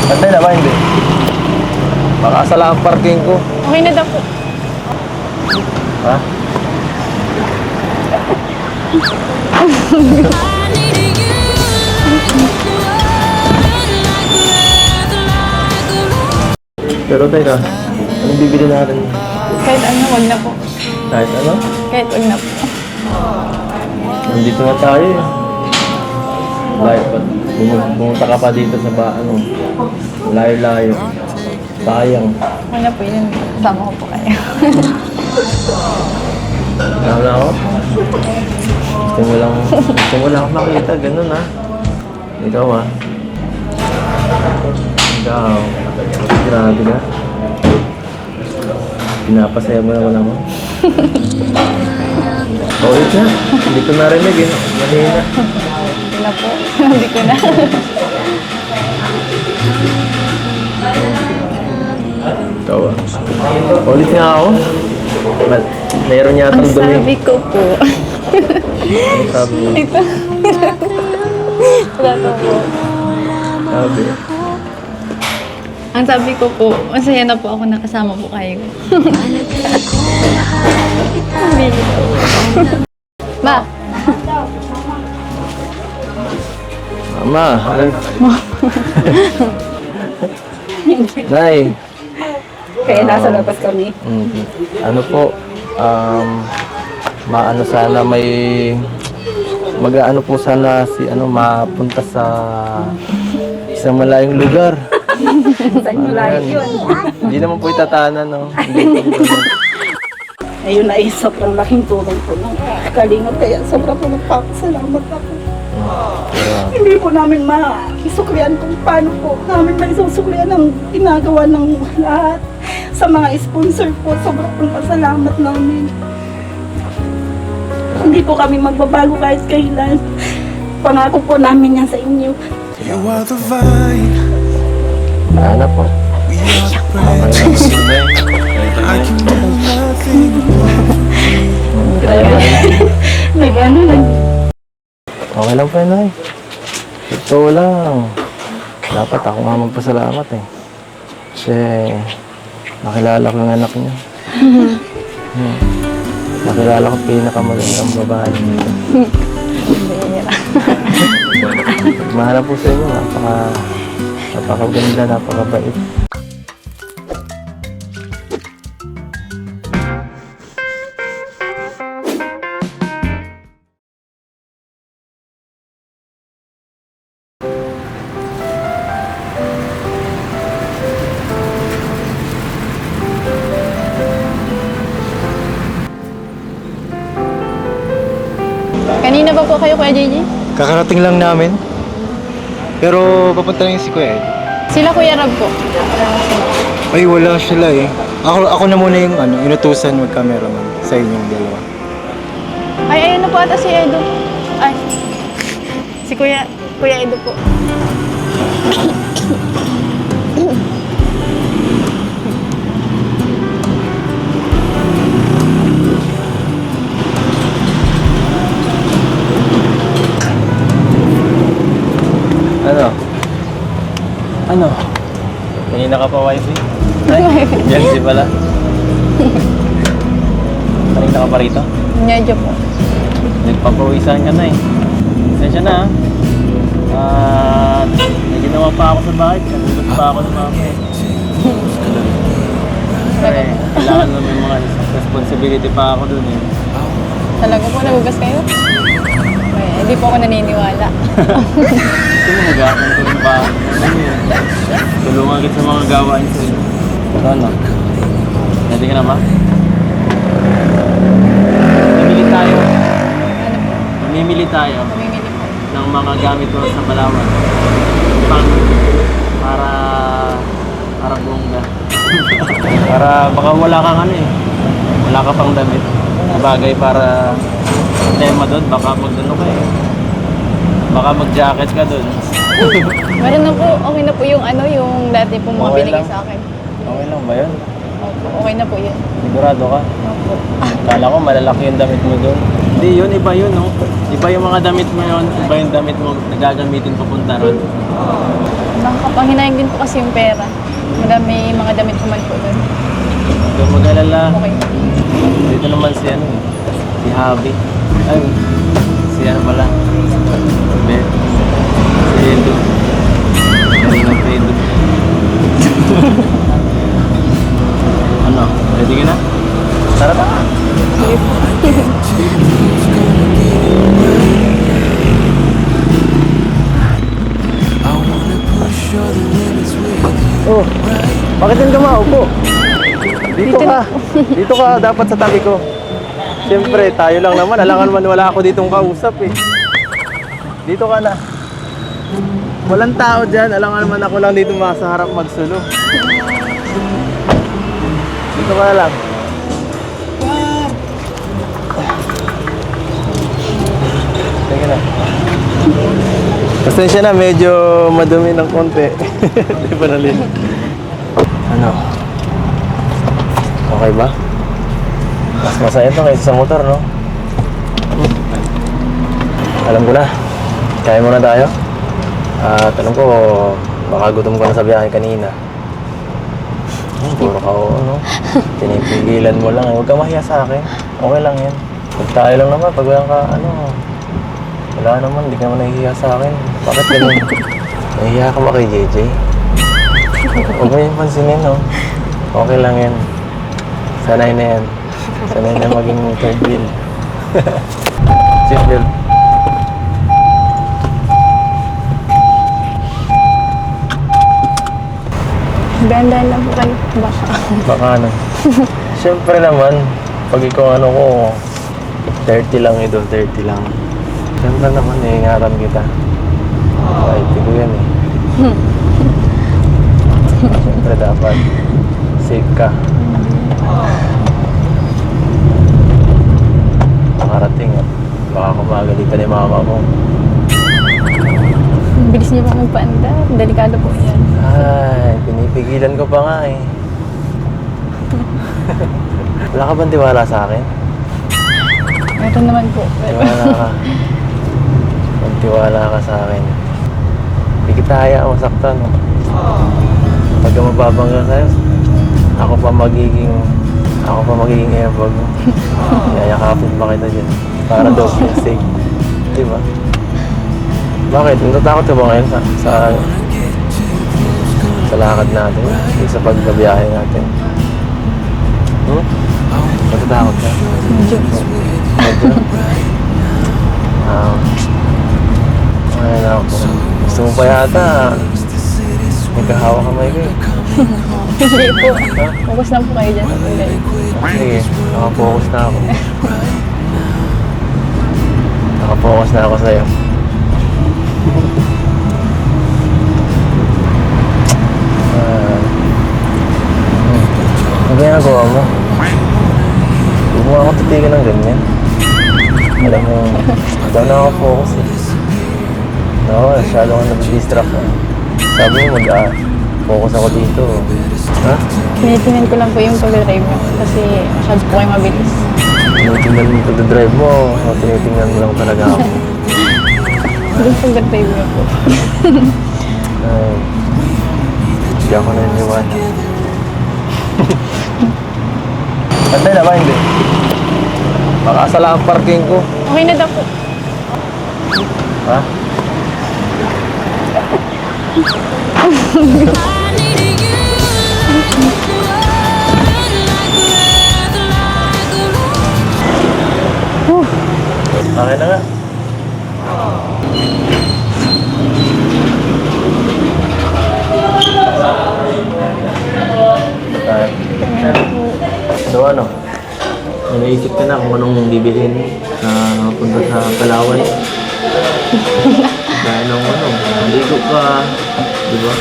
Pantay na ba? Hindi. Makasala ang parking ko. Okay na daw po. Ha? Pero teka, anong bibili natin? Kahit ano, wag na po. Kahit ano? Kahit wag na po. Nandito na tayo eh. Layo pa. Pumunta ka pa dito sa ano, layo-layo. Sayang. Wag na po yun. Sama ko po kayo. Alam na ako. Gusto mo lang makita, ganun ha. Ikaw ha. Ikaw. Grabe ka. Pinapasaya mo naman ako. Paulit na. Hindi ko narinig eh. Malina. Hindi na po. Hindi ko na. Ikaw ah. Paulit nga ako. Mayroon yata Ang dumi. sabi ko po. Ano sabi mo? Ito. Wala to po. Sabi. Ang sabi ko po, masaya na po ako nakasama po kayo. Ma! Mama, Nay. Kaya nasa labas kami. Ano po, maano sana may mag-ano po sana si ano mapunta sa isang malayong lugar. Saan yung lahat yun? Hindi naman po itatanan, no? Hindi po Ayun na sobrang laking tulong po ng kalingap. Kaya sobrang po nagpapasalamat ako. Hindi po namin maisuklian kung paano po namin maisusuklian ang ginagawa ng lahat. Sa mga sponsor po, sobrang po pasalamat namin. Hindi po kami magbabago kahit kailan. Pangako po namin yan sa inyo. You are the vine, Ano po? we are the branches. I can do nothing Nag-ano lang. Okay lang po, Nay. Ito lang. Dapat ako nga magpasalamat eh. Kasi nakilala ko yung anak niya. Nakilala ko pinakamagandang babae dito. Mahal po sa inyo. Napakaganda, napakabait. Kanina ba po kayo, Kuya JJ? Kakarating lang namin. Pero papunta lang yung si Kuya Ed. Sila Kuya Rab po. Ay, wala sila eh. Ako na muna yung inutusan mag-cameraman sa inyong dalawa. Ay, ayun na po ata si Edo. Ay, si Kuya Edo po. Ano? Kanina ka pa wifi? Ay, yan si pala. Kanina ka pa rito? Medyo po. Nagpapawisan ka na eh. Sensya na may ginawa pa ako sa bahay. Nagulat pa ako ng mga kailangan na may mga responsibility pa ako dun eh. Talaga po, nagugas kayo? Ay, hindi po ako naniniwala. Gusto mo mag-aakang tulong pa ako. Tulungan kita sa mga gawain sa inyo. Ano? Ready ka na ba? Mamimili tayo. Ano po? Mamimili tayo Mamimili po. ng mga gamit ko sa Palawan. Para bongga. Para baka wala kang ano eh. Wala ka pang damit. Bagay para tema doon. Baka mag-ano ka eh. Baka mag-jacket ka doon. Meron na po, okay na po yung yung dati po mga Okay binigay lang. sa akin. Okay lang ba yun? Opo, okay na po yun. Sigurado ka? Opo. Kala ko malalaki yung damit mo doon. Hindi, yun. Iba yun, no? Iba yung mga damit mo yun. Iba yung damit mo na gagamitin papunta ron. Nakakapanghinayang din po kasi yung pera. Madami mga damit naman po doon. Huwag mag-alala. Okay. Dito naman si ano eh. Si Javi. Ay, si ano pala. Ben. Si Edo. Galing ng Edo. Ano? Ready ka na? Tara ba? Oh, bakit din ka maupo? Dito ka. Dito ka dapat sa tabi ko. Siyempre, tayo lang naman. Alangan man wala ako ditong kausap eh. Dito ka na. Walang tao dyan. Alangan naman ako lang dito sa harap magsulo. Dito ka na lang. Teka na. Pasensya na, medyo madumi ng konti. Di ba nalin? Ano? Okay ba? Mas masaya ito kaysa sa motor, no? Alam ko na. Kaya muna tayo. At alam ko, baka gutom ko na sa biyahe kanina. Puro ka oo, no? Pinipigilan mo lang. Huwag ka mahiya sa akin. Okay lang yan. Pag tayo lang naman, pag walang ka, wala naman, hindi ka naman nahihiya sa akin. Bakit ganun? Nahihiya ka ba kay JJ? Huwag mo yung pansinin, no? Okay lang yan. Sanay na yan. Sanay na maging third wheel. Seat belt. Dahan-dahan lang po kayo. Baka. Baka ano. Siyempre naman, pag ikaw ano ko, 30 lang ito, 30 lang. Siyempre naman, iingatan kita. Kahit ko yan eh. Siyempre dapat safe ka. Makarating ah. Baka kumagalitan ni mama mo. Ang bilis niyo po magpaanda. Delikado po yan. Ay, pinipigilan ko pa nga eh. Wala ka bang tiwala sa akin? Ito naman po. Tiwala ka. Magtiwala ka sa akin. Hindi kita hayaan masaktan. No? Pagka mababangga sa'yo, ako pa magiging airbag mo. Yayakapin pa kita dyan. Para daw safe. Di ba? Bakit? Natatakot ka ba ngayon sa lakad natin? Sa pagbabiyahe natin? Natatakot ka? Medyo. Medyo? Ay, naku. Gusto mo pa yata magkahawa kamay ko eh. Hindi po. Focus lang po kayo dyan sa pagay. Sige, nakapokus na ako. Nakapokus na ako sa'yo. Ano ginagawa mo? Huwag mo ako titigan ng ganyan. Alam mo, ikaw na ako focus eh. No, masyado ka nag-distract ka. Sabi mo focus ako dito. Ha? Tinitingnan ko lang po yung pag-drive mo. Kasi masyado po kayo mabilis. Tinitingnan mo pag-drive mo o tinitingnan mo lang talaga ako? Yung pag-drive mo po. Ay, hindi ako naniniwala. Pantay na ba? Hindi. Baka asala ang parking ko. Okay na daw po. Ha? Okay na nga. So ano? May naisip ka na kung anong bibilhin na punta sa Palawan? Dahil nung maligo ka, di ba?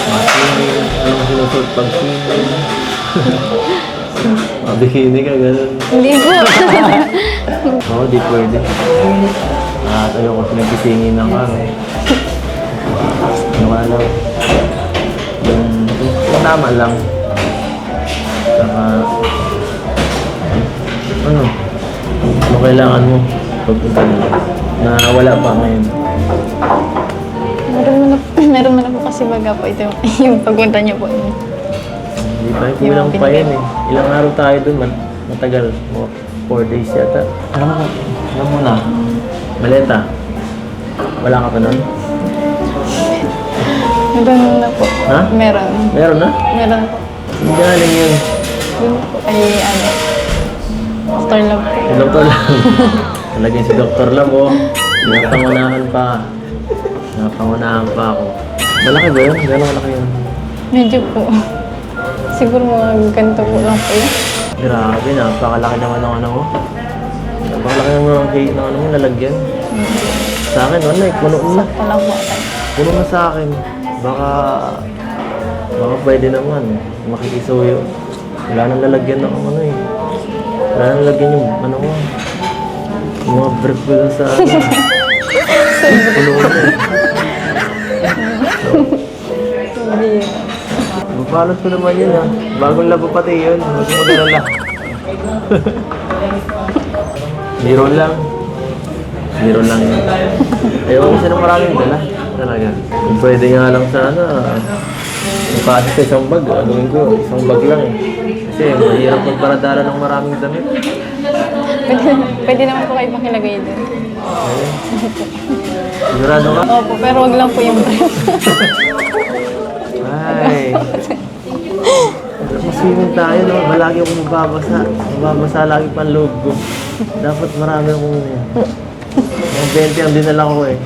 Swimming, anong sinusot pag swimming? Bikini ka, gano'n. Hindi po. Oo, di pwede. At ayoko pinagtitingin ng ano ka lang. Yung tama lang. Saka, ano kailangan mo pagpunta nila na wala pa ngayon? Meron mo na po kasi kasi baga po ito yung pagpunta niyo po. Hindi pa, kulang pa yan eh. Ilang araw tayo dun, matagal. Mga 4 days yata. Alam mo na. Maleta. Wala ka pa nun? Meron na po. Ha? Meron. Meron na? Meron po. Hindi galing yun. Yun po ay ano, Dr. Love po. Si Dr. Lam. Talagay si Dr. Lam, oh. Napangunahan pa. Napangunahan pa ako. Malaki ba yun? Gano'ng malaki yun? Medyo po. Siguro mga ganito po lang po yun. Grabe, napakalaki naman ng ano mo. Napakalaki naman ng cake ng ano mo, lalagyan. Sa akin, wala eh, puno na. Sakto lang po tayo. Puno na sa akin. Baka pwede naman. Makikisuyo. Wala nang lalagyan ng ano eh. Wala nang lalagyan yung ano mo. Yung mga brief ko dun sa ano. Puno na eh. Hindi. Mapalot ko naman yun ha. Bagong labo pati yun. Huwag mo mag-alala. Biro lang. Biro lang yun. Ayaw kasi na maraming dala. Talaga. Kung pwede nga lang sa ano, mukha sa isang bag. Gawin ko, isang bag lang eh. Kasi mahirap magparadala ng maraming damit. Pwede naman po kayo pakilagay din. Ayun. Sigurado ka? Opo, pero wag lang po yung brief. Ay. Maswimming tayo, no? Malagi akong mababasa. Mababasa lagi pang loob ko. Dapat marami akong ano yan. Mga 20 ang dinala ko eh.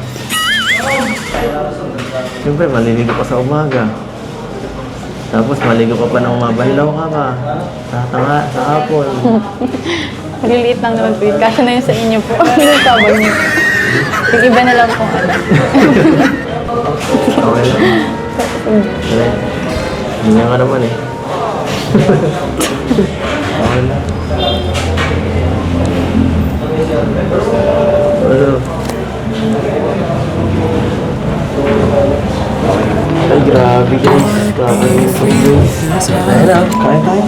Siyempre, maliligo ka sa umaga. Tapos maligo ka pa ng mabanlaw ka pa. Sa hapon. Maliliit lang naman po yun. Kasya na yun sa inyo po. Yung sabag niyo po. Yung iba na lang po. Okay lang. Okay. Hindi nga naman eh. Okay lang. Ano? Ay, grabe guys. Kakalisok guys. Kaya na, kain tayo.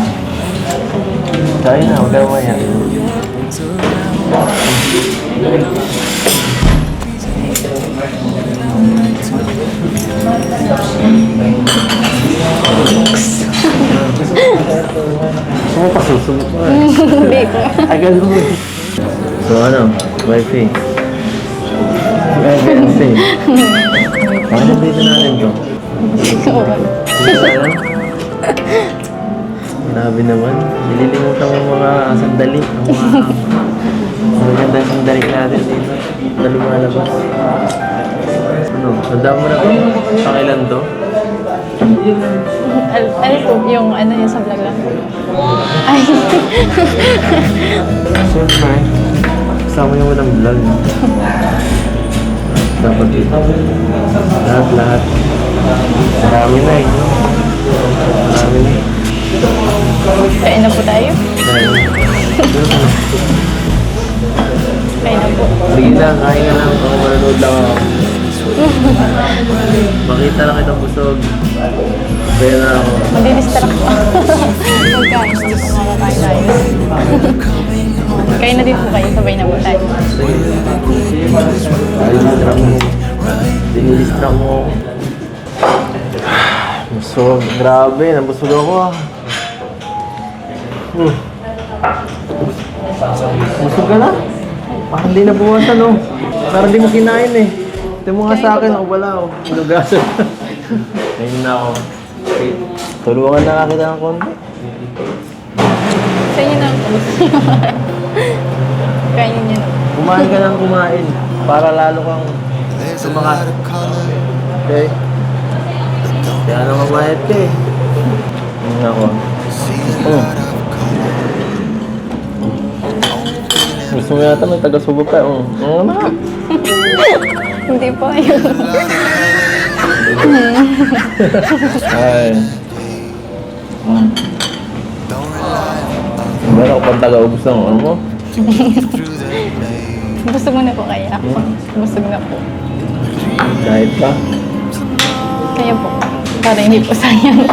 Kain na, huwag ka naman yan. Gusto mo pasusunod mo eh. Hindi po. Agad mo eh. So ano, wifi. Wifi. Paano dito natin to? Grabe naman. Nililimutan mo mga sandali. Ang magandang sandali natin dito. Na lumalabas. Ano? Tanda mo na to? Pakilan to? Ano po? Yung ano yung sa vlog lang po. Ay. Siyempre. Kasama yung walang vlog. Dapat dito. Lahat. Marami na eh. Marami na eh. Kain na po tayo. Dahil. Kain na po. Sige na, kain ka lang. Ako manonood lang ako. Makita lang kitang busog. Kaya na ako. Madidistract po. Magkain. Hindi po makakain tayo. Kain na din po kayo. Sabay na po tayo. Dinidistract mo. Dinidistract mo. Busog. Grabe, nabusog ako ah. Busog ka na? Parang hindi nabuwasan oh. Parang hindi mo kinain eh. Ito mo nga sa akin, ako wala oh. Lugasan. Ngayon na ako. Tulungan na kita ng konti. Sa inyo na po. Kain niyo na. Kumain ka ng kumain. Para lalo kang tumakas. Okay? Kaya naman mayat ka eh. Ngayon ako. Gusto mo yata may taga-subo pa. Oo na. Hindi po. Ayun. Ay. Meron ako pang taga-ubos ng ano mo? Busog mo na po kaya. Busog na po. Kahit pa. Kaya po. Para hindi po sayang.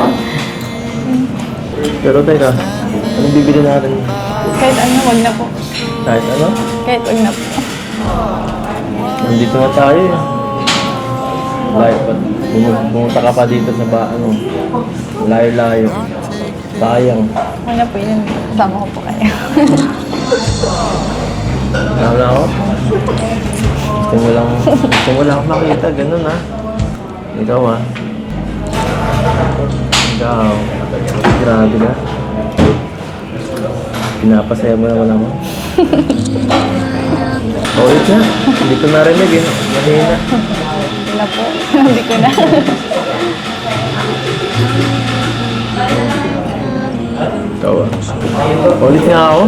Pero teka, anong bibili natin? Kahit ano, wag na po. Kahit ano? Kahit wag na po. Nandito na tayo eh. Live pa. Bumunta ka pa dito sa ano, layo-layo. Sayang. Okay na po yun. Kasama ko po kayo. Alam na ako. Gusto mo lang makita, ganun ha. Ikaw ha. Ikaw. Grabe ka. Pinapasaya mo naman ako. Ulit na. Hindi ko narinig eh. Mahina. Hindi na po. Hindi ko na. Ikaw ah. Ulit nga ako.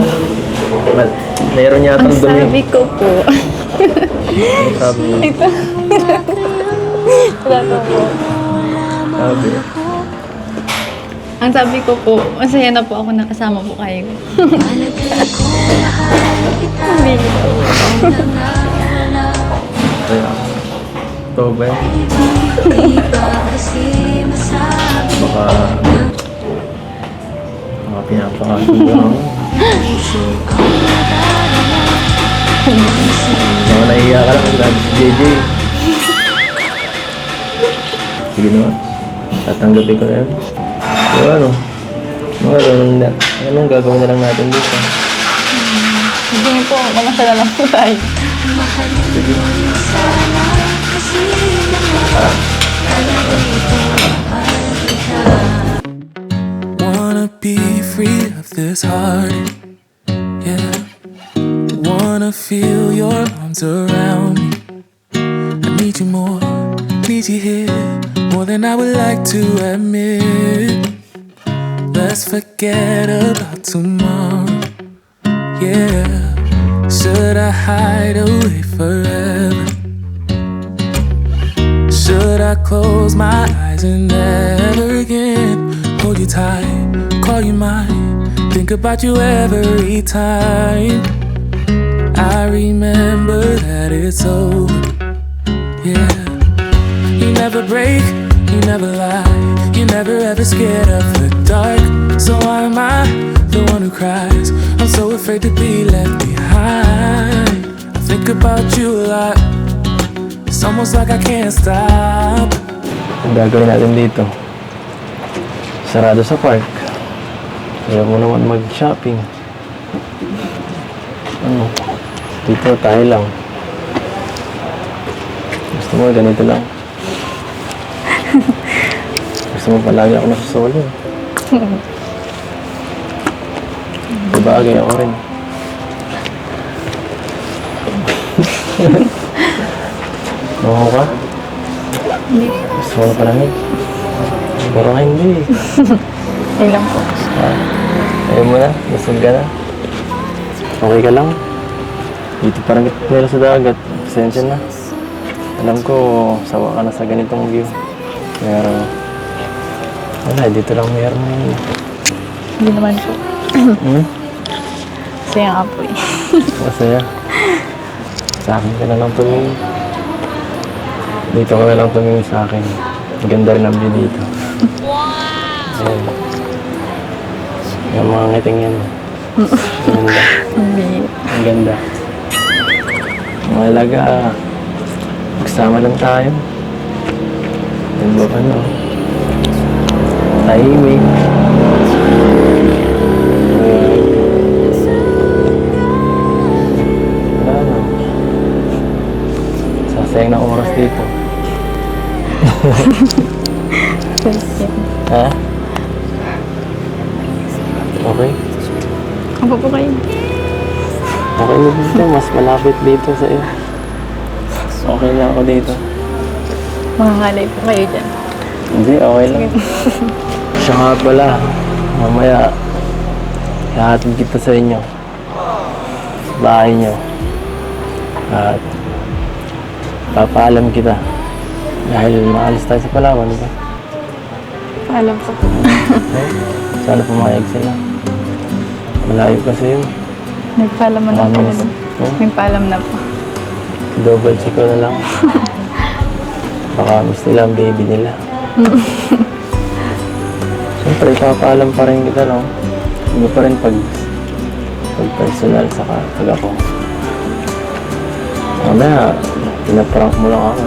Mayroon yatang Ang dumi. sabi ko po. Ang sabi mo. Ito. Wala to po. Sabi. Ang sabi ko po, masaya na po ako nakasama po kayo. Hindi. Kaya. Ito ba yan? Baka pinapakasuga ako. Baka naiiyak ka lang dahil si JJ. Sige naman. Tatanggapin ko na yan. So ano? Anong gagawin na lang natin dito? Hindi po, mamasala lang po tayo. Sige. Wanna be free of this heart, yeah. Wanna feel your arms around me. I need you more, need you here, more than I would like to admit. Let's forget about tomorrow, yeah. Should I hide away forever? Should I close my eyes and never again hold you tight, call you mine, think about you every time I remember that it's over, yeah. You never break, you never lie, you never ever scared of the dark. So why am I the one who cries? I'm so afraid to be left behind. I think about you a lot, it's almost like I can't stop. Ang gagawin natin dito? Sarado sa park. Ayaw mo naman mag-shopping. Ano? Dito tayo lang. Gusto mo ganito lang? Gusto mo palagi ako nasusolo. Sabagay ako rin. Oo ka? Hindi. Gusto mo na palamig? Pero nga hindi. Ay lang po. Ayaw mo na? Busog ka na? Okay ka lang? Dito parang nila sa dagat. Pasensya na. Alam ko, sawa ka na sa ganitong view. Pero, wala, dito lang meron yun. Hindi naman po. Hmm? Masaya nga po eh. Masaya. Sa akin ka na lang tumingin. Dito ka na lang tumingin sa akin. Ganda rin ang view dito. Ayan. Yung mga ngiting yan. Ang ganda. Hindi. Ang ganda. Mahalaga, magsama lang tayo. Yan ba ano? Tahimik. Wala na. Sasayang na oras dito. Ha? Okay? Ako po kayo. Okay na dito. Mas malapit dito sa iyo. Okay na ako dito. Mangangalay po kayo dyan. Hindi, okay lang. Siya nga pala. Mamaya, ihahatid kita sa inyo. Sa bahay niyo. At papaalam kita. Dahil maalis tayo sa Palawan, di ba? Paalam po. Sana pumayag sila. Malayo kasi yun. Nagpaalam na po. Hmm? Nagpaalam na po. Double check ko na lang. Baka miss nila ang baby nila. Siyempre, papaalam pa rin kita, no? Iba pa rin pag personal, saka pag ako. Mamaya, pinaprank mo lang ako.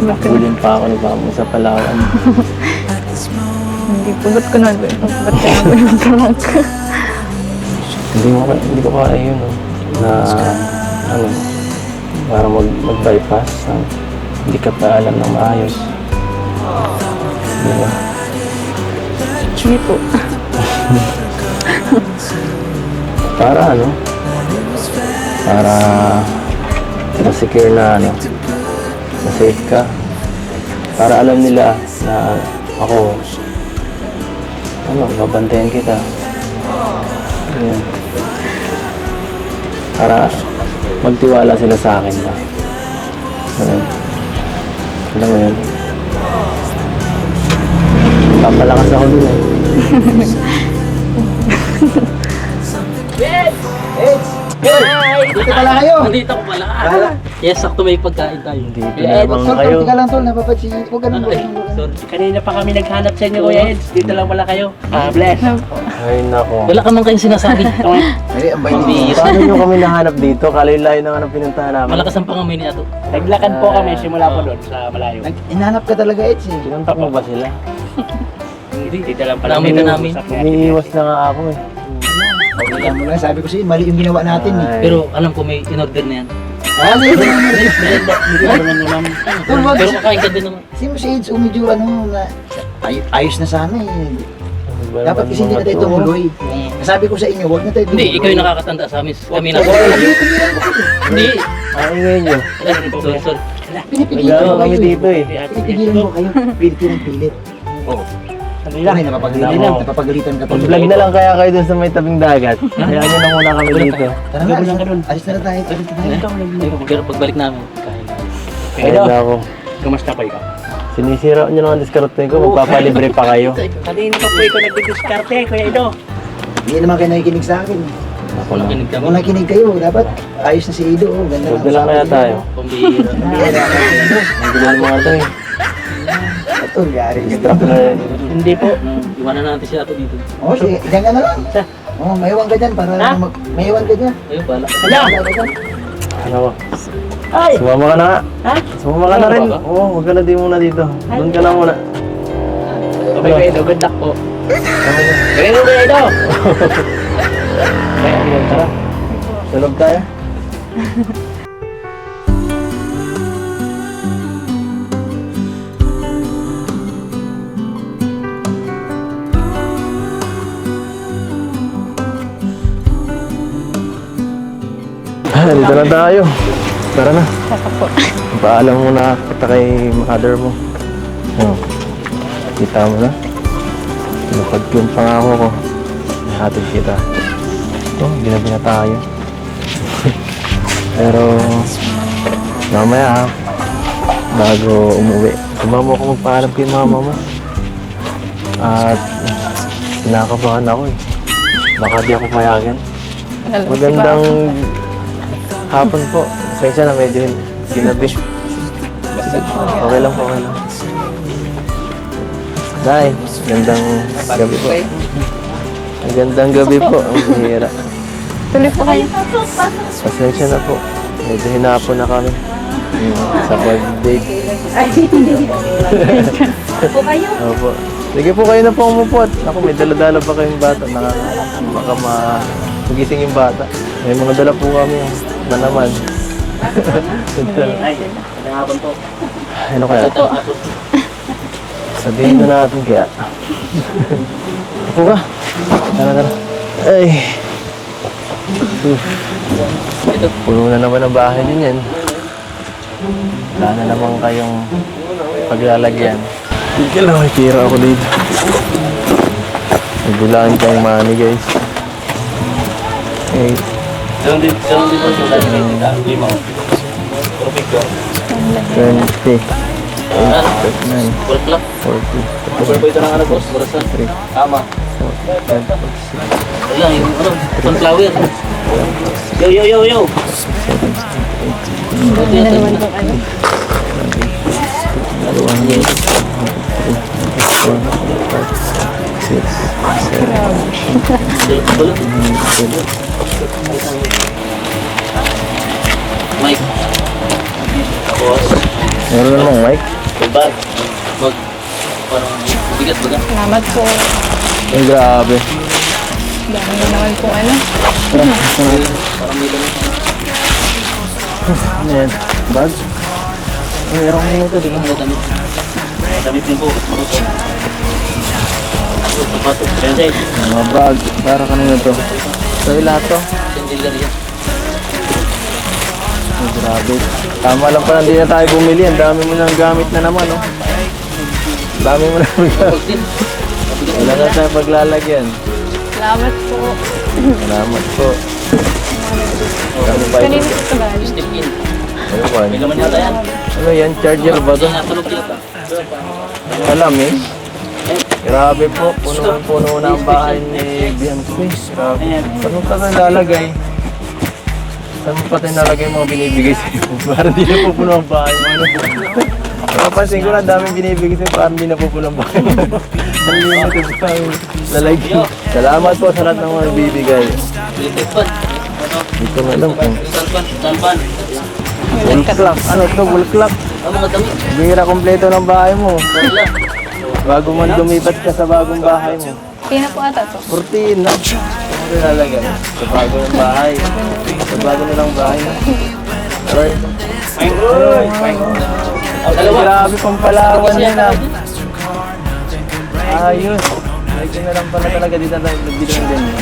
Makakabulin pa ako ni Mama sa Palawan. Hindi po. Ba't ko naman po? Ba't kaya po yung prank? Hindi ko kaya yun, no? Na, ano, para mag-bypass. Hindi ka pa alam ng maayos. Diba? Hindi po. Para ano? Para ma-secure na ano, na-safe ka. Para alam nila na ako, ano, babantayan kita. Ayan. Para magtiwala sila sa akin ba. Ayan. Alam mo yun? Papalakas ako dun eh. Dito pala kayo. Nandito ko pala. Yes, sakto may pagkain tayo. Dito naman Tol, kayo. konti ka lang tol, napapansin. Huwag ganun. Sorry. Kanina pa kami naghanap sa inyo, Kuya Eds. Dito lang pala kayo. Bless. Ay nako. Wala ka man kayong sinasabi. Ay, ang bayin dito. Paano nyo kami nahanap dito? Kalayo-layo na nga ng pinuntahan namin. Malakas ang pangamoy ni Ato. Naglakad po kami simula po doon sa malayo. Inanap ka talaga, Eds eh. Kinontak mo ba sila? Hindi, dito lang pala. Namin na namin. Umiiwas na nga ako eh. Alam mo lang, sabi ko sa'yo, mali yung ginawa natin eh. Ay. Pero alam ko may in-order na yan. Ano yun? Tol, wag. Pero kakain ka din naman. Kasi mo si Eds, medyo ano, na, ayos na sana eh. Dapat kasi hindi na tayo tumuloy. Sabi ko sa inyo, huwag na tayo tumuloy. Hindi, ikaw yung nakakatanda sa amin. Kami na. Hindi. Ingay nyo. Sorry. Pinipigilan Nagano mo kami kayo. dito eh. Pinipigilan mo kayo. Pilit yun ang pilit. Kanila. Ay, napapagalitan ka pa. Mag-vlog na lang kaya kayo dun sa may tabing dagat. Kaya nyo na muna kami dito. Tara na, alis na tayo. Pero pagbalik namin, kain. Kaya na ako. Kumusta po ikaw? Sinisira nyo lang ang diskarte ko. Magpapalibre pa kayo. Kanina pa po ikaw nagdidiskarte, Kuya Edo. Hindi naman kayo nakikinig sa akin. Ako na. Nakinig kami. Kung nakikinig kayo, dapat ayos na si Ido. Oh. Ganda Huwag na lang kaya tayo. Pambihira. Ang gulo ng mga to eh. Ito, yari. Strap na rin. Hindi po. Iwanan natin si Ato dito. Oh, sige, dyan ka na lang. Oh, mayawan ka dyan para mayawan ka dyan. Ayun, bala. Ano ba? Sumama ka na nga. Sumama ka na rin. Oo, huwag ka na din muna dito. Doon ka lang muna. Okay, Kuya Edo. Good luck po. Kuya Edo, Kuya Edo. Tara. Tulog tayo. Dito na tayo. Tara na. Saka po. Paalam mo na kita kay mother mo. Oh. Kita mo na. Pinapag yung pangako ko. Hatid kita. Ito, ginabi na tayo. Pero, mamaya ha, bago umuwi, sumama ako magpaalam kay mama mo. At, sinakabahan ako eh. Baka di ako payagan. Magandang hapon po. Pasensya na medyo ginabi. Okay lang po, okay lang. Day, gandang gabi po. Magandang gabi po. Ang hira. Tuloy po kayo. Pasensya na po. Medyo hinapon na kami. Sa pag-date. Opo. Sige po kayo na po umupot. Ako, may dala-dala pa kayong bata. Baka magising yung bata. May mga dala po kami yung manaman. Ano kaya? Sabihin na natin kaya. Ako ka? Tara. Ay. Puno na naman ang bahay din yan. Wala na naman kayong paglalagyan. Hindi lang, may tira ako dito. Nagulaan kayong money guys. 8. Saan dito yung dali kayo kita? 5. 20. 8, 9, Work lang. 40. Over po ito ng ano, boss. Barasan. Tama. Wala, yung ano, sunflower. Yo. Hindi na naman itong ano. 6, 7, Mike. Tapos, Meron namang mic. bag. Mag, parang bigat baga. Salamat po. Ay, grabe. Dami na naman po ano. Parang may damit. Ano yan? Bag? Meron mo ito, di ba? May damit. Damit din po. Sapatos. Sensei. Mga bag. Para kanina to. Sa'yo lahat to. Sensei ka rin. Ay, grabe. Tama lang pala, hindi na tayo bumili. Ang dami mo nang gamit na naman, oh. Ang dami mo na Pag din. Wala na tayo paglalagyan. Salamat po. Salamat po. Kami pa ito. Kanina ito ba? Step in. Ano ba? May laman yata yan. Ano yan? Charger ba to? Natulog yata. Alam eh. Grabe po. Puno na ang bahay ni Bianchi. Grabe. Saan mo pa tayo lalagay? Saan mo pa tayo nalagay yung mga binibigay sa'yo? Para di na po puno ang bahay mo. Ano? Napapansin ko na ang daming binibigay sa'yo para di na po puno ang bahay mo. Ang limited pa yung lalagay. Salamat po sa lahat ng mga bibigay. Electric fan. Hindi ko alam kung Salpan. wall clock. Ano to? Wall clock. Ang mga damit. Bihira kompleto ng bahay mo. Wala. Bago man lumipat ka sa bagong bahay mo. Pina po ata to. Cortina. Ano nilalagay? Sa bago ng bahay. Sa bago nilang bahay mo. Aray. Ay, grabe pampalawan yan ah. Ayos. Ay, na lang pala talaga dito tayo nagbili ng ganyan.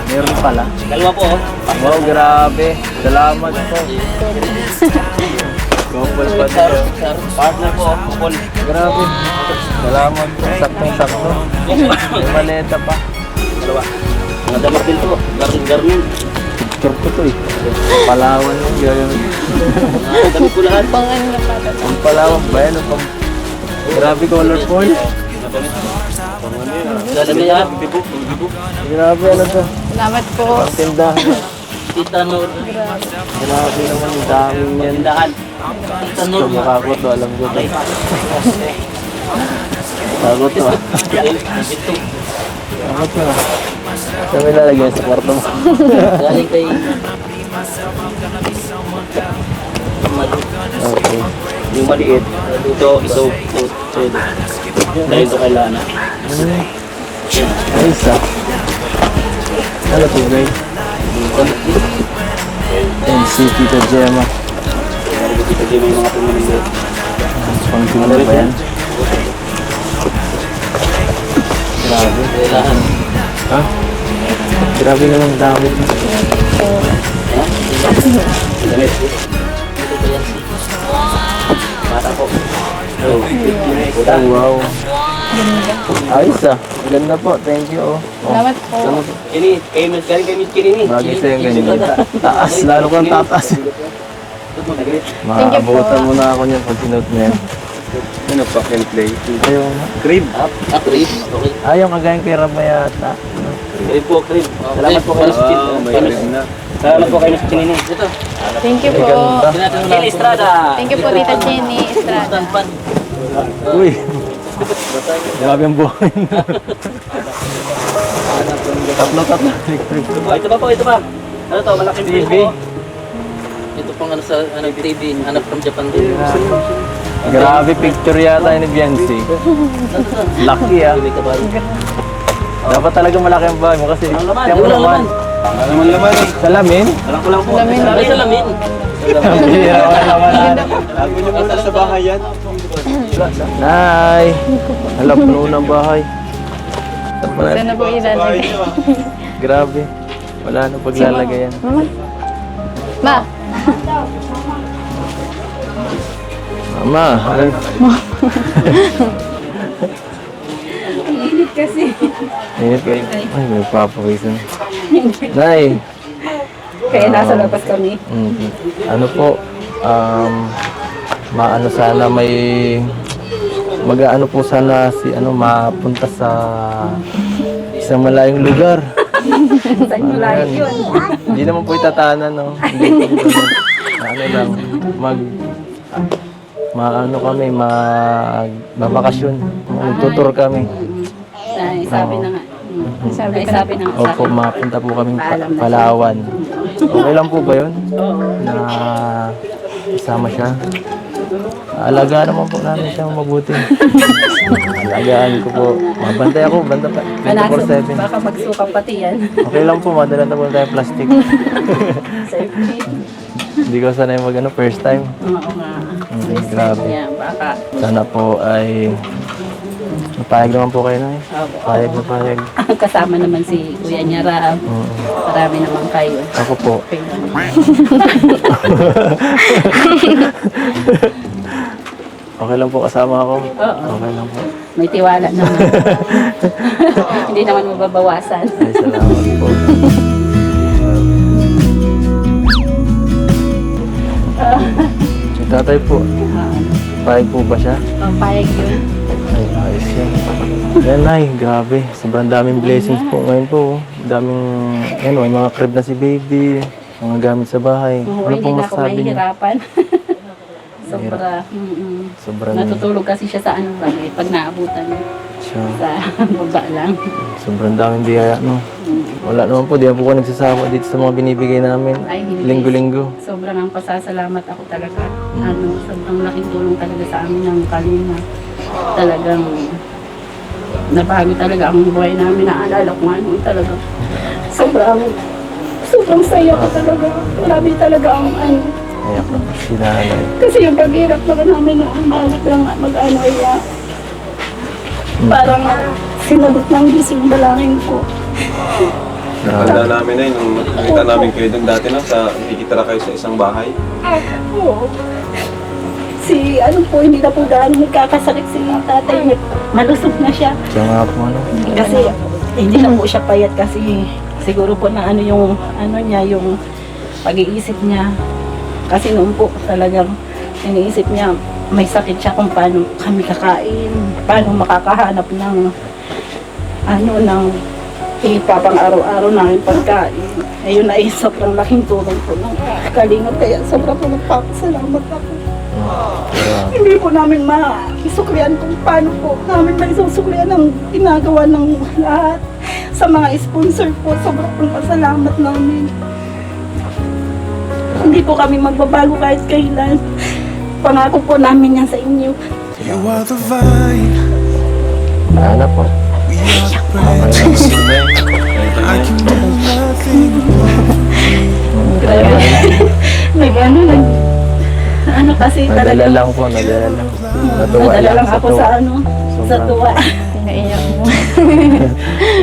Meron pala. Dalawa po. Oh. Wow, grabe. Salamat po. Couple pa dito. Partner po. Kupol. Grabe. Salamat po. Saktong-sakto. May maleta pa. Dalawa. Mga damit din po. Garmin. Picture ko to eh. Palawan yung gano'n. Damit po lahat. Pang ano na pata to. Ang Palawan ba yan? Grabe colorful. Lalagay lahat. Grabe ano to. Salamat po. Ang tindahan. Tita Nur. Grabe naman ang daming yan. Tindahan. Tita Ito Nur. mukha ko to. Alam ko to. Bago to ah. Ito. Ako to ah. Saan may lalagyan sa kwarto mo? Galing kay... Okay. Yung maliit. Ito. Dahil ito kay Lana. Ay, isa. Ano to guys? NCT to Gemma. Ito din may mga pumulong. Pang tingnan ba yan? Grabe. Kailangan. Ha? Grabe naman dami. Damit. Ito ba yan? Bata po. Oh, wow. Ayos ah. Ganda po. Thank you. Oh. Salamat po. Kini, galing kay Miss Kini. Bagay sa'yo ganyan. Taas. Lalo kang tataas. Maabutan mo na ako niyan pag sinuot mo yan. Ano pa can play? Ayaw na. Crib. Crib. Okay. Ayaw kagayang kay Ramayata. Crib po, crib. Salamat po kay Miss Kini. May crib na. Salamat po kay Miss Kini. Ito. Thank you Ay, po. ganda. Jenny Estrada. Thank you po, Tita Jenny Estrada. Tanpan. Uy. Grabe ang buhay. Tatlo. Ito pa po, ito pa. Ano to, malaking TV. po. Ito pang ano sa TV, hanap from Japan din. Grabe picture yata ni Bianchi. Lucky ah. May kabayo. Dapat talaga malaki ang bahay mo kasi tiyan mo naman. Laman eh. Salamin? Alam ko lang po. Ay, salamin. Bihira, wala naman. Lago nyo muna sa bahay yan. Nay! Hala, puno ng bahay. Saan na po ilalagay? Grabe. Wala na paglalagay yan. Ma, Mama, ano? Init kasi. Init kayo. Ay, may papawisan. Nay! Kaya nasa labas kami. Ano po, maano sana may mag-ano po sana si mapunta sa isang malayong lugar. Saan yung layo yun? Hindi naman po itatanan, no? Hindi po ano lang, maano kami, magbabakasyon. Magtutur kami. Ay, sabi na nga. sabi Ay, ka na. sabi na nga. Opo, mapunta po kaming Palawan. Okay lang po ba yun? Oo. Na isama siya? Alagaan naman po namin siyang mabuti. Alagaan ko po. Mabantay ako, banta pa. Manaso, 24/7. baka magsuka pati yan. Okay lang po, madala na po tayo plastic. Safety. Hindi ko sanay first time. Oo nga. Grabe. Yan, baka. Sana po ay napayag naman po kayo na eh. Opo. Payag na payag. Kasama naman si Kuya Nyarab. Marami naman kayo. Ako po. Okay lang. Okay lang po kasama ako. Oo. Okay lang po. May tiwala naman. Hindi naman mababawasan. Ay, salamat po. Si tatay po, payag po ba siya? Payag yun. Ay, ayos yan. Yan ay, grabe. Sobrang daming blessings po ngayon po. Daming, may mga crib na si baby, mga gamit sa bahay. Oo, Ano hindi pong na ako masasabi niyo? mahihirapan. Sobra. Sobrang, Natutulog kasi siya sa ano lang eh, pag naabutan siya, sa baba lang. sobrang daming biyaya, no? Wala naman po, di po ko nagsasama dito sa mga binibigay namin. Ay, hindi. Linggo-linggo. Sobrang ang pasasalamat ako talaga. Sobrang laking tulong talaga sa amin ng Kalinga. Talagang nabago talaga ang buhay namin. Naalala ko nga noon talaga. Sobrang saya ko talaga. Grabe talaga ang ano. Ayak na po si nanay. Kasi yung paghirap naman namin noon, bakit lang mag-ano ay parang sinagot ng Diyos yung dalangin ko. Nakanda namin na nung nakita namin kayo doon dati na nakikitira kayo sa isang bahay. Oo. Si ano po, hindi na po gaano nagkakasakit si tatay niya. Malusog na siya. Siya nga po, ano? Kasi hindi na po siya payat kasi siguro po na ano yung ano niya, yung pag-iisip niya. Kasi noon po talagang iniisip niya may sakit siya kung paano kami kakain, paano makakahanap ng ano ng ipapang araw-araw namin pagkain. Ayun ay sobrang laking tulong po ng Kalingap, kaya sobrang po nagpapasalamat ako. Hindi po namin maisuklian kung paano po namin maisusuklian ang ginagawa ng lahat sa mga sponsor po. Sobrang po pasalamat namin. Hindi po kami magbabago kahit kailan. Pangako po namin yan sa inyo. You are the vine, Wala na po. we are the branches. I can do nothing. Ano kasi Nadala talaga. lang po, nadala lang. Natuwa Nadala lang lang sa ako tuwa. sa ano, sa tuwa. Naiyak mo.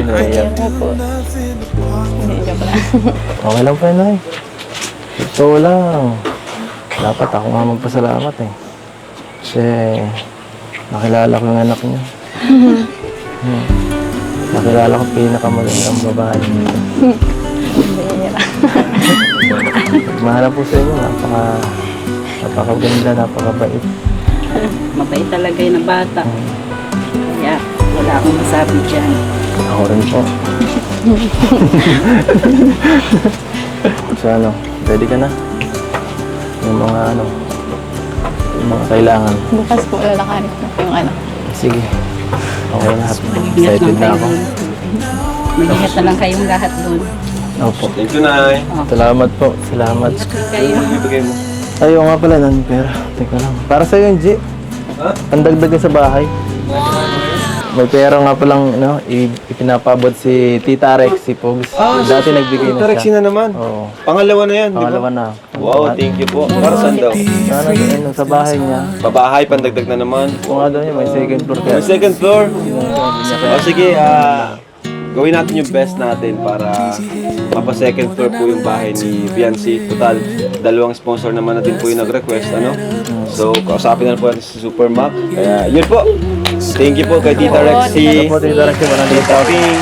Naiyak. mo po. Naiyak lang. Okay lang po yun, ay. Ito lang. Dapat ako nga magpasalamat eh. Kasi nakilala ko yung anak niya. Nakilala ko pinakamagandang babae. Mahanap po sa inyo, napakaganda, napakabait. Mabait talaga yun ang bata. Kaya wala akong masabi dyan. Ako rin po. So ano, ready ka na? Yung mga kailangan. Bukas po lalakarin ko yung anak. Sige. Okay na. Mag-ingat Excited lang na kayo ako. doon. Mag-ingat na lang kayong lahat doon. Opo. Thank you, Nay. Salamat po. Salamat. Kayo. Ibigay mo. Ayaw nga pala ng pera. Teka lang. Para sa'yo yung G. Ang dagdag sa bahay. May pera nga palang ipinapabot si Tita Rex, si Pogs. Dati nagbigay na Tita Rexy siya. na naman. Oo. Pangalawa na yan, di ba? Pangalawa na. Wow, thank you po. Para saan daw? Sana doon sa bahay niya. Babahay, pandagdag na naman. Kung nga daw niya, may second floor kaya. May second floor. O sige, gawin natin yung best natin para mapa-second floor po yung bahay ni Biancy. Total, dalawang sponsor naman natin po yung nag-request, ano? So, kausapin na po natin si Super Mac. Kaya, yun po. Thank you po kay Tita Rexy. Ito po, Tita Rex, Tita Ping.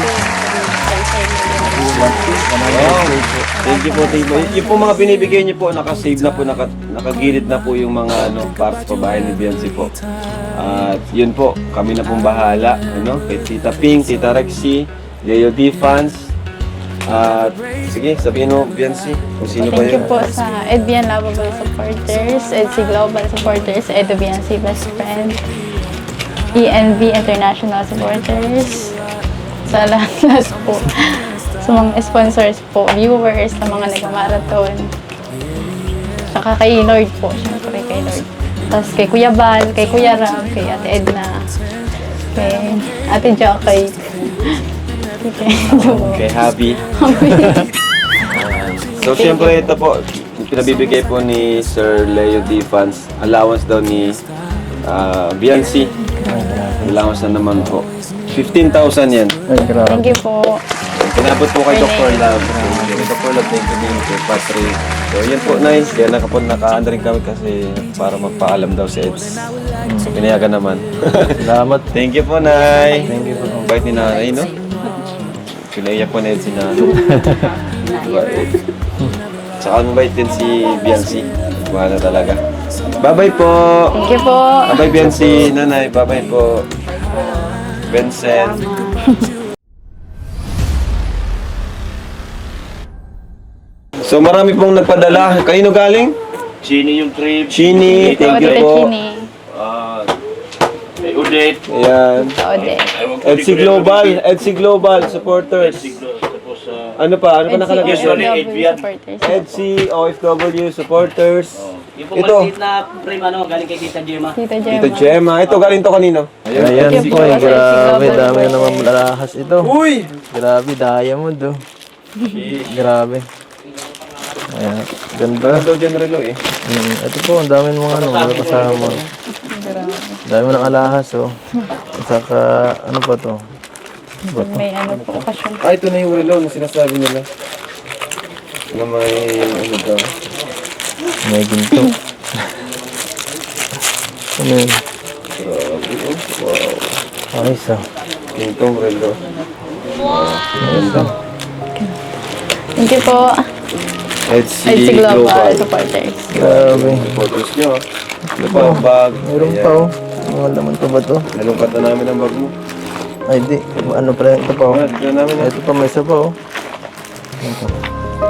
Thank you po, Tito. Yung po mga binibigay niyo po, nakasave na po, nakagilid na po yung mga para sa pabahay ni Biancy po. At yun po, kami na pong bahala, kay Tita Ping, Tita Rexy, Leo D fans. At sige, sabihin mo, Biancy, kung sino ba Thank you yun. po sa Edbian Lovable Supporters, EDC Global Supporters, Edobiancy Best Friend, ENV International Supporters, sa lahat po. sa mga sponsors po, viewers, sa mga nag-marathon. Saka kay Lord po, syempre kay Lord. Tapos kay Kuya Bal, kay Kuya Ram, kay Ate Edna, kay Ate Jackie. Kay Happy. So, siyempre, ito po, pinabibigay po ni Sir Leo D. Fans, allowance daw ni Biancy. Allowance na naman po. 15,000 yan. Ay, grabe. Thank you po. Pinabot po kay Dr. Love. Kay Dr. Love, thank you din kay Patrick. So, yan po, nice. Kaya naka-on rin kami kasi para magpaalam daw si Eds. Pinayagan naman. Salamat. Thank you po, Nay. Thank you po. Ang bait ni Nanay, no? Pinaiyak po na Eds si Nanay. Diba, Tsaka mabait din si Biancy. Mahal na talaga. Bye-bye po! Thank you po. Bye-bye, Biancy. Nanay, bye-bye po. Vincent. So marami pong nagpadala. Kanino galing? Chini yung trip. Chini, thank you Ate po. Chini. May Udit. Ayan. Ode. EDSI Global, EDSI Global supporters. Tapos, Ano pa nakalagay? Usually, OFW Adrian. supporters. EDSI, OFW supporters. Yung pong Ito. maliit na frame, galing kay Tita Gemma. Tita Ito Gemma. Gemma. Ito galing to kanino? Ayan Thank you po, po. grabe, dami na naman malahas ito. Uy! Grabe, diamond oh. Grabe. Ayan, ganda. Ito General Lo eh. Ito po, ang dami ng mga mga kasama. Dami ng alahas oh. Saka, ano pa to? May ano po, okasyon. Ito na yung relo na sinasabi nila. Na may ano daw. May ginto. Ano yun? Grabe oh. Wow. Ayos ah. Pintong relo. Ganda. Thank you po. EDSI EDSI Global Global. supporters. Grabe. Photos nyo ah. Ano pa ang bag? Meron pa oh. Mga laman pa ba to? Nalungkat na namin ang bag mo. Ay di, ano pala ito pa oh. Tignan namin ah. Ito pa, may isa pa oh.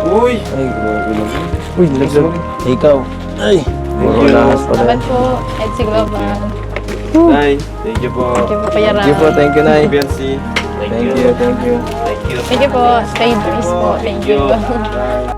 Uy! Ay, grabe naman. Uy, naglag. Ikaw. Ay, puro alahas pala. Salamat po, EDSI Global. Nay, thank you po. Thank you po, Kuya Ram. Thank you po, thank you Nay. Biancy. Thank you, thank you. Thank you po, Spade Breeze po. Thank you.